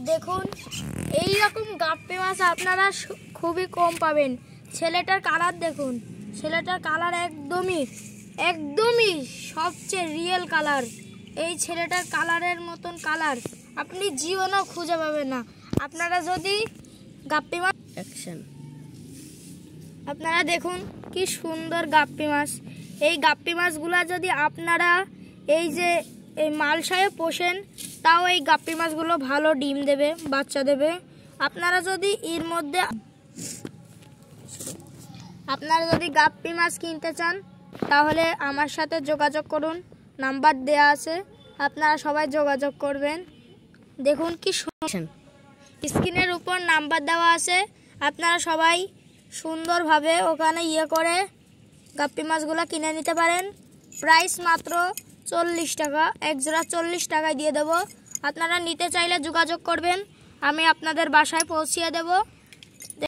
দেখুন এই রকম গাপ্পি মাছ আপনারা খুবই কম পাবেন। ছেলেটার কালার দেখুন, ছেলেটার কালার একদমই সবচেয়ে রিয়েল কালার। এই ছেলেটার কালারের মতন কালার আপনি জীবনেও খুঁজে পাবেন না। আপনারা যদি গাপ্পি মাছ আপনারা দেখুন কি সুন্দর গাপ্পি মাছ। এই গাপ্পি মাছগুলা যদি আপনারা এই মালসায় পোষেন, তাও এই গাপ্পি মাছগুলো ভালো ডিম দেবে, বাচ্চা দেবে। আপনারা যদি গাপ্পি মাছ কিনতে চান তাহলে আমার সাথে যোগাযোগ করুন, নাম্বার দেয়া আছে, আপনারা সবাই যোগাযোগ করবেন। দেখুন কি স্ক্রিনের উপর নাম্বার দেওয়া আছে, আপনারা সবাই সুন্দরভাবে ওখানে করে গাপ্পি মাছগুলো কিনে নিতে পারেন। প্রাইস মাত্র 40 টাকা, এক জোড়া 40 টাকায় দিয়ে দেবো। আপনারা নিতে চাইলে যোগাযোগ করবেন, আমি আপনাদের বাসায় পৌঁছিয়ে দেব।